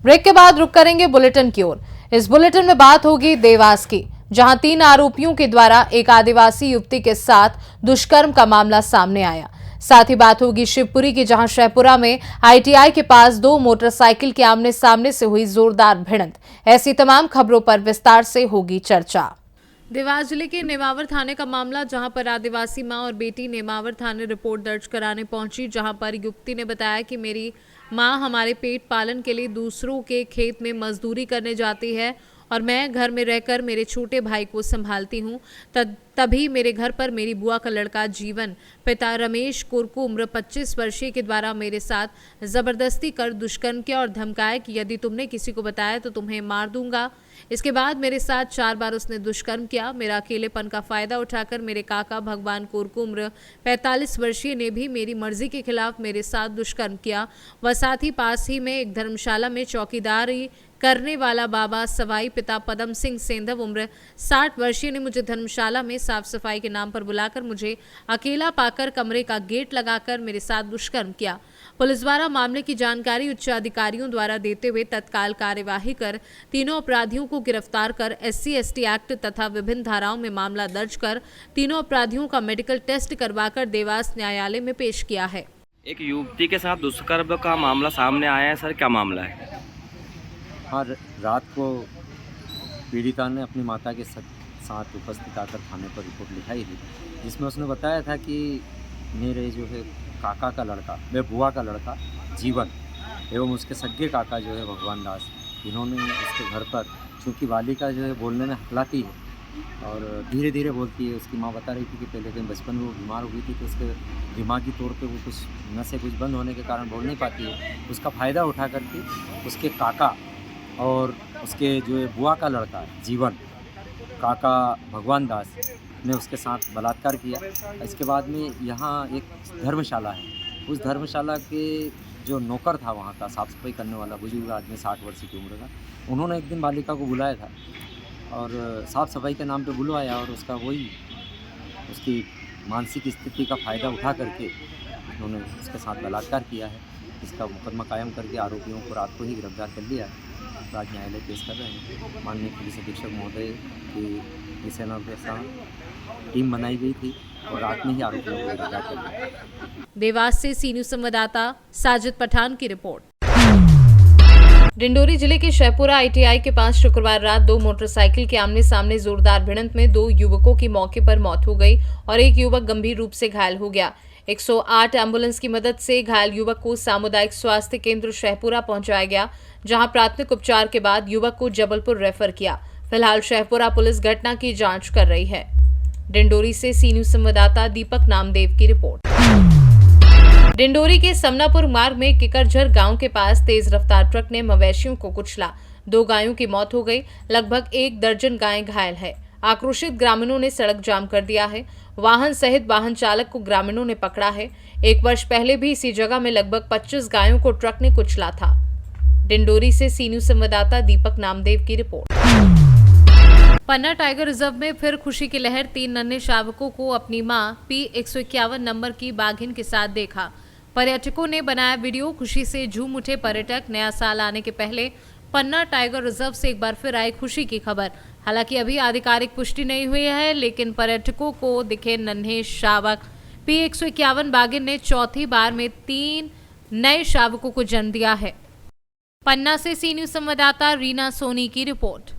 Break के बाद रुक करेंगे बुलेटिन की ओर। इस बुलेटिन में बात होगी देवास की, जहां 3 आरोपियों के द्वारा एक आदिवासी युवती के साथ दुष्कर्म का मामला सामने आया। साथ ही बात होगी शिवपुरी की, जहां शहपुरा में ITI के पास 2 मोटरसाइकिल के आमने सामने से हुई जोरदार भिड़ंत। ऐसी तमाम खबरों पर विस्तार से होगी चर्चा। देवास जिले के नेमावर थाने का मामला, जहां पर आदिवासी मां और बेटी नेमावर थाने रिपोर्ट दर्ज कराने पहुंची, जहां पर युवती ने बताया कि मेरी मां हमारे पेट पालन के लिए दूसरों के खेत में मजदूरी करने जाती है और मैं घर में रहकर मेरे छोटे भाई को संभालती हूं। तभी मेरे घर पर मेरी बुआ का लड़का जीवन, पिता रमेश कुरकू उम्र 25 वर्षीय के द्वारा मेरे साथ जबरदस्ती कर दुष्कर्म किया और धमकाया कि यदि तुमने किसी को बताया तो तुम्हें मार दूंगा। इसके बाद मेरे साथ 4 बार उसने दुष्कर्म किया। मेरा अकेलेपन का फायदा उठाकर मेरे काका भगवान कुरकू उम्र 45 वर्षीय ने भी मेरी मर्जी के खिलाफ मेरे साथ दुष्कर्म किया। वह साथ ही पास ही में एक धर्मशाला में चौकीदारी करने वाला बाबा सवाई पिता पदम सिंह सेंधव उम्र 60 वर्षीय ने मुझे धर्मशाला में साफ सफाई के नाम पर बुलाकर मुझे अकेला पाकर कमरे का गेट लगाकर मेरे साथ दुष्कर्म किया। पुलिस द्वारा मामले की जानकारी उच्च अधिकारियों द्वारा देते हुए तत्काल कार्यवाही कर तीनों अपराधियों को गिरफ्तार कर SC/ST एक्ट तथा विभिन्न धाराओं में मामला दर्ज कर तीनों अपराधियों का मेडिकल टेस्ट करवाकर देवास न्यायालय में पेश किया है। एक युवती के साथ दुष्कर्म का मामला सामने आया है सर, क्या मामला है? हाँ, रात को पीड़िता ने अपनी माता के साथ उपस्थित आकर थाने पर रिपोर्ट लिखाई थी, जिसमें उसने बताया था कि मेरे जो है काका का लड़का, मेरे बुआ का लड़का जीवन एवं उसके सगे काका जो है भगवान दास, इन्होंने उसके घर पर, चूँकि बालिका जो है बोलने में हकलाती है और धीरे धीरे बोलती है। उसकी माँ बता रही थी कि पहले कहीं बचपन में वो बीमार हो गई थी, तो उसके दिमागी तौर पे वो कुछ नसें कुछ बंद होने के कारण बोल नहीं पाती है। उसका फ़ायदा उठा करके उसके काका और उसके जो है बुआ का लड़का जीवन, काका भगवान दास ने उसके साथ बलात्कार किया। इसके बाद में यहाँ एक धर्मशाला है, उस धर्मशाला के जो नौकर था वहाँ का, साफ़ सफाई करने वाला बुजुर्ग आदमी 60 वर्ष की उम्र का, उन्होंने एक दिन बालिका को बुलाया था और साफ़ सफाई के नाम पे बुलवाया और उसका वही उसकी मानसिक स्थिति का फ़ायदा उठा करके उन्होंने उसके साथ बलात्कार किया है। इसका मुकदमा कायम करके आरोपियों को रात को ही गिरफ्तार कर लिया है। आज न्यायालय पेश कर रहे हैं। माननीय पुलिस अधीक्षक महोदय की सेना के साथ टीम बनाई गई थी और रात में ही आरोपियों को गिरफ्तार कर लिया। देवास से सी न्यूज़ संवाददाता साजिद पठान की रिपोर्ट। डिंडोरी जिले के शहपुरा ITI के पास शुक्रवार रात 2 मोटरसाइकिल के आमने सामने जोरदार भिड़ंत में 2 युवकों की मौके पर मौत हो गई और एक युवक गंभीर रूप से घायल हो गया। 108 एम्बुलेंस की मदद से घायल युवक को सामुदायिक स्वास्थ्य केंद्र शहपुरा पहुंचाया गया, जहां प्राथमिक उपचार के बाद युवक को जबलपुर रेफर किया। फिलहाल शहपुरा पुलिस घटना की जांच कर रही है। डिंडोरी से सी न्यूज़ संवाददाता दीपक नामदेव की रिपोर्ट। डिंडोरी के समनापुर मार्ग में किकरझर गांव के पास तेज रफ्तार ट्रक ने मवेशियों को कुचला। 2 गायों की मौत हो गई, लगभग 1 दर्जन गायें घायल है। आक्रोशित ग्रामीणों ने सड़क जाम कर दिया है। वाहन सहित वाहन चालक को ग्रामीणों ने पकड़ा है। 1 वर्ष पहले भी इसी जगह में लगभग 25 गायों को ट्रक ने कुचला था। डिंडोरी से सी न्यूज़ संवाददाता दीपक नामदेव की रिपोर्ट। पन्ना टाइगर रिजर्व में फिर खुशी की लहर। 3 नन्हे शावकों को अपनी मां P151 नंबर की बाघिन के साथ देखा। पर्यटकों ने बनाया वीडियो, खुशी से झूम उठे पर्यटक। नया साल आने के पहले पन्ना टाइगर रिजर्व से एक बार फिर आई खुशी की खबर। हालांकि अभी आधिकारिक पुष्टि नहीं हुई है, लेकिन पर्यटकों को दिखे नन्हे शावक। P151 बाघिन ने चौथी बार में 3 नए शावकों को जन्म दिया है। पन्ना से सी न्यूज़ संवाददाता रीना सोनी की रिपोर्ट।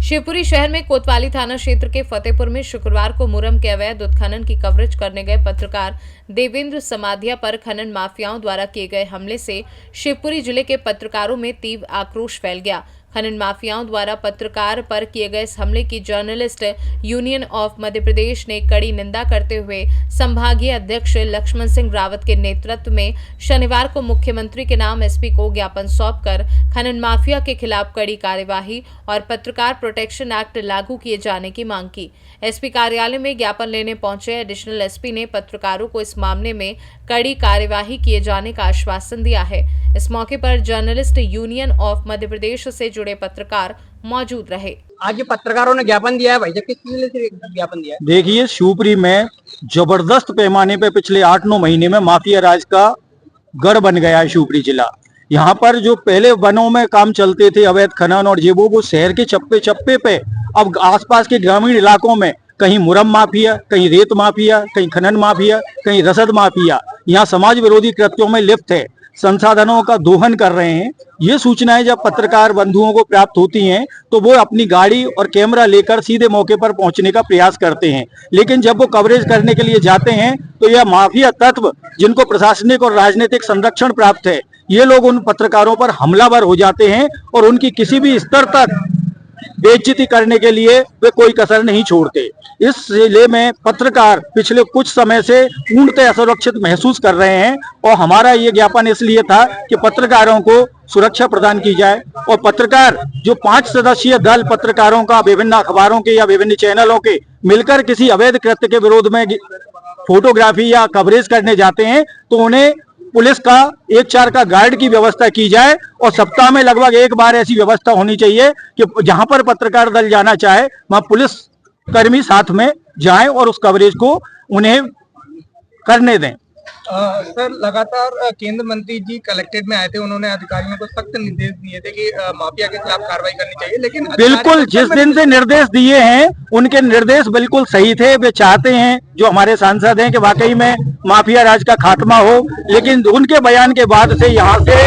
शिवपुरी शहर में कोतवाली थाना क्षेत्र के फतेहपुर में शुक्रवार को मुरम के अवैध उत्खनन की कवरेज करने गए पत्रकार देवेंद्र समाधिया पर खनन माफियाओं द्वारा किए गए हमले से शिवपुरी जिले के पत्रकारों में तीव्र आक्रोश फैल गया। खनन माफियाओं द्वारा पत्रकार पर किए गए इस हमले की journalist union of Madhya Pradesh ने कड़ी निंदा करते हुए संभागीय अध्यक्ष लक्ष्मण सिंह रावत के नेतृत्व में शनिवार को मुख्यमंत्री के नाम SP को ज्ञापन सौंपकर खनन माफिया के खिलाफ कड़ी कार्यवाही और पत्रकार प्रोटेक्शन एक्ट लागू किए जाने की मांग की। SP कार्यालय में ज्ञापन लेने पहुंचे एडिशनल SP ने पत्रकारों को इस मामले में कड़ी कार्यवाही किए जाने का आश्वासन दिया है। इस मौके पर journalist union of Madhya Pradesh से जुड़े पत्रकार मौजूद रहे। आज पत्रकारों ने ज्ञापन दिया है भाई, किस लिए ज्ञापन दिया है? देखिए, शिवपुरी में जबरदस्त पैमाने पे पिछले 8-9 महीने में माफिया राज का गढ़ बन गया है शिवपुरी जिला। यहाँ पर जो पहले वनों में काम चलते थे अवैध खनन और जेबो, वो शहर के चप्पे चप्पे पे अब आसपास के ग्रामीण इलाकों में कहीं मुरम माफिया, कहीं रेत माफिया, कहीं खनन माफिया, कहीं रसद माफिया यहाँ समाज विरोधी कृत्यों में लिप्त है, संसाधनों का दोहन कर रहे हैं। ये सूचनाएं जब पत्रकार बंधुओं को प्राप्त होती हैं तो वो अपनी गाड़ी और कैमरा लेकर सीधे मौके पर पहुंचने का प्रयास करते हैं, लेकिन जब वो कवरेज करने के लिए जाते हैं तो यह माफिया तत्व जिनको प्रशासनिक और राजनीतिक संरक्षण प्राप्त है, ये लोग उन पत्रकारों पर हमलावर हो जाते हैं और उनकी किसी भी स्तर तक बेइज्जती करने के लिए वे कोई कसर नहीं छोड़ते। इस जिले में पत्रकार पिछले कुछ समय से पूर्णतः असुरक्षित महसूस कर रहे हैं और हमारा ये ज्ञापन इसलिए था कि पत्रकारों को सुरक्षा प्रदान की जाए और पत्रकार जो 5 सदस्यीय दल पत्रकारों का विभिन्न अखबारों के या विभिन्न चैनलों के मिलकर किसी अवैध कृत्य के विरोध में फोटोग्राफी या कवरेज करने जाते हैं तो उन्हें पुलिस का 1-4 का गार्ड की व्यवस्था की जाए और सप्ताह में लगभग एक बार ऐसी व्यवस्था होनी चाहिए कि जहां पर पत्रकार दल जाना चाहे वहां पुलिस कर्मी साथ में जाएं और उस कवरेज को उन्हें करने दें। सर, लगातार केंद्र मंत्री जी कलेक्ट्रेट में आए थे, उन्होंने अधिकारियों को सख्त निर्देश दिए थे कि माफिया के खिलाफ कार्रवाई करनी चाहिए, लेकिन बिल्कुल जिस दिन से निर्देश दिए हैं उनके निर्देश बिल्कुल सही थे। वे चाहते हैं जो हमारे सांसद हैं कि वाकई में माफिया राज का खात्मा हो, लेकिन उनके बयान के बाद से यहाँ से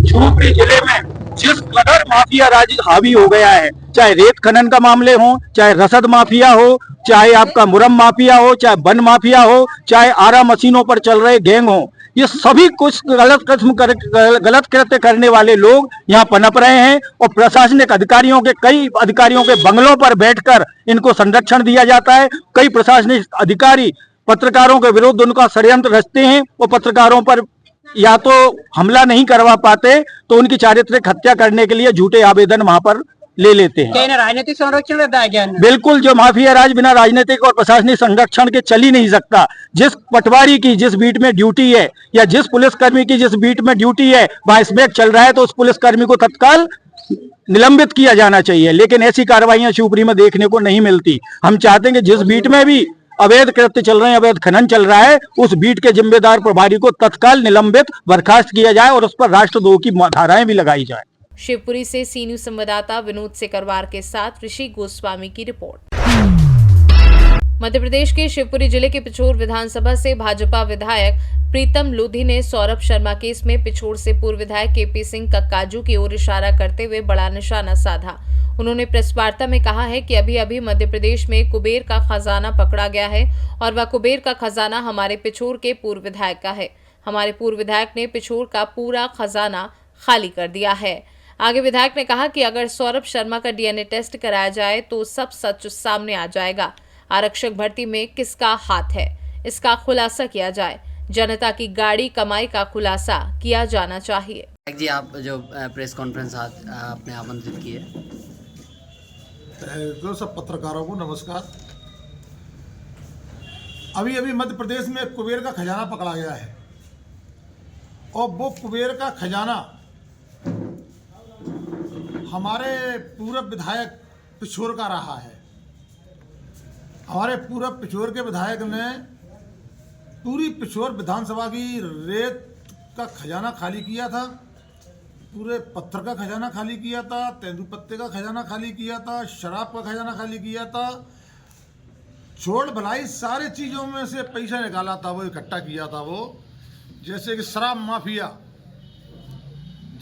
शिवपुरी जिले में जिस कदर माफिया राज हावी हो गया है, चाहे रेत खनन का मामले हो, चाहे रसद माफिया हो, चाहे आपका मुरम माफिया हो, चाहे वन माफिया हो, चाहे आरा मशीनों पर चल रहे गैंग हो, ये सभी कुछ गलत कृत्य करने वाले लोग यहाँ पनप रहे हैं और प्रशासनिक अधिकारियों के कई अधिकारियों के बंगलों पर बैठकर इनको संरक्षण दिया जाता है। कई प्रशासनिक अधिकारी पत्रकारों के विरुद्ध उनका षड्यंत्र रचते हैं और पत्रकारों पर या तो हमला नहीं करवा पाते तो उनकी चारित्रिक हत्या करने के लिए झूठे आवेदन वहां पर ले लेते हैं। क्या राजनीतिक संरक्षण रहता है क्या? बिल्कुल, जो माफिया राज बिना राजनीतिक और प्रशासनिक संरक्षण के चल ही नहीं सकता। जिस पटवारी की जिस बीट में ड्यूटी है या जिस पुलिसकर्मी की जिस बीट में ड्यूटी है वहां स्मैक चल रहा है तो उस पुलिसकर्मी को तत्काल निलंबित किया जाना चाहिए, लेकिन ऐसी कार्रवाइयां शिवपुरी में देखने को नहीं मिलती। हम चाहते हैं कि जिस बीट में भी अवैध कृत्य चल रहे हैं, अवैध खनन चल रहा है, उस बीट के जिम्मेदार प्रभारी को तत्काल निलंबित बर्खास्त किया जाए और उस पर राष्ट्रद्रोह की धाराएं भी लगाई जाए। शिवपुरी से सी न्यूज संवाददाता विनोद सिकरवार के साथ ऋषि गोस्वामी की रिपोर्ट। मध्य प्रदेश के शिवपुरी जिले के पिछोर विधानसभा से भाजपा विधायक प्रीतम लोधी ने सौरभ शर्मा केस में पिछोर से पूर्व विधायक केपी सिंह कक्काजू की ओर इशारा करते हुए बड़ा निशाना साधा। उन्होंने प्रेस वार्ता में कहा है कि अभी अभी मध्य प्रदेश में कुबेर का खजाना पकड़ा गया है और वह कुबेर का खजाना हमारे पिछोर के पूर्व विधायक का है। हमारे पूर्व विधायक ने पिछोर का पूरा खजाना खाली कर दिया है। आगे विधायक ने कहा कि अगर सौरभ शर्मा का डीएनए टेस्ट कराया जाए तो सब सच सामने आ जाएगा। आरक्षक भर्ती में किसका हाथ है, इसका खुलासा किया जाए। जनता की गाड़ी कमाई का खुलासा किया जाना चाहिए। जी, आप जो प्रेस कॉन्फ्रेंस आपने आमंत्रित की है, जो सब पत्रकारों को नमस्कार। अभी अभी मध्य प्रदेश में कुबेर का खजाना पकड़ा गया है और वो कुबेर का खजाना हमारे पूर्व विधायक पिछोर का रहा है। हमारे पूर्व पिछोर के विधायक ने पूरी पिछोर विधानसभा की रेत का खजाना खाली किया था, पूरे पत्थर का खजाना खाली किया था, तेंदुपत्ते का खजाना खाली किया था, शराब का खजाना खाली किया था, छोड़ भलाई सारी चीज़ों में से पैसा निकाला था, वो इकट्ठा किया था। वो जैसे कि शराब माफिया,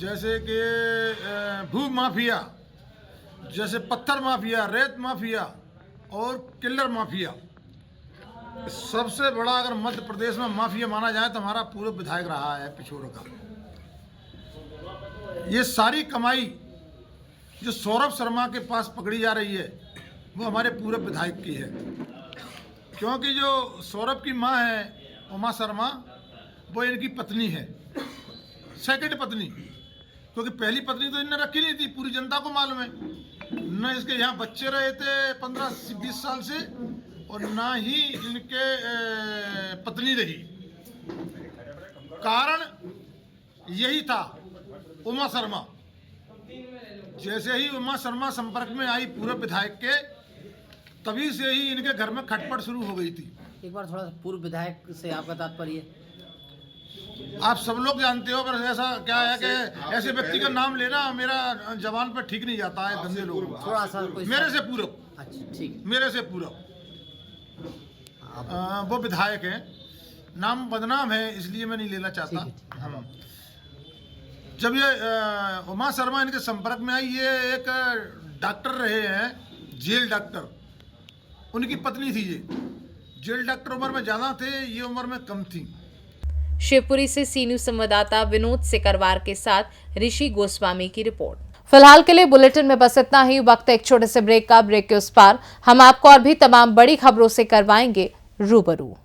जैसे कि भू माफिया, जैसे पत्थर माफिया, रेत माफिया और किल्लर माफिया। सबसे बड़ा अगर मध्य प्रदेश में माफिया माना जाए तो हमारा पूर्व विधायक रहा है पिछोर का। ये सारी कमाई जो सौरभ शर्मा के पास पकड़ी जा रही है वो हमारे पूर्व विधायक की है, क्योंकि जो सौरभ की मां है उमा शर्मा, वो इनकी पत्नी है, सेकंड पत्नी, क्योंकि पहली पत्नी तो इनने रखी नहीं थी, पूरी जनता को मालूम है। न इसके यहाँ बच्चे रहे थे 15-20 साल से और ना ही इनके पत्नी रही। कारण यही था उमा शर्मा। जैसे ही उमा शर्मा संपर्क में आई पूर्व विधायक के, तभी से ही इनके घर में खटपट शुरू हो गई थी। एक बार थोड़ा पूर्व विधायक से आपका तात्पर्य? आप सब लोग जानते हो, पर ऐसा क्या है कि ऐसे व्यक्ति का नाम लेना मेरा जबान पर ठीक नहीं जाता है। धंधे लोग थोड़ा सा कोई मेरे से पूरब, अच्छा ठीक है। मेरे से पूरब वो विधायक है, नाम बदनाम है इसलिए मैं नहीं लेना चाहता। हाँ। जब ये उमा शर्मा इनके संपर्क में आई, ये एक डॉक्टर रहे हैं, जेल डॉक्टर, उनकी पत्नी थी। ये जेल डॉक्टर उम्र में ज़्यादा थे, ये उम्र में कम थी। शिवपुरी से सी न्यूज संवाददाता विनोद सिकरवार के साथ ऋषि गोस्वामी की रिपोर्ट। फिलहाल के लिए बुलेटिन में बस इतना ही। वक्त एक छोटे से ब्रेक का। ब्रेक के उस पार हम आपको और भी तमाम बड़ी खबरों से करवाएंगे रूबरू।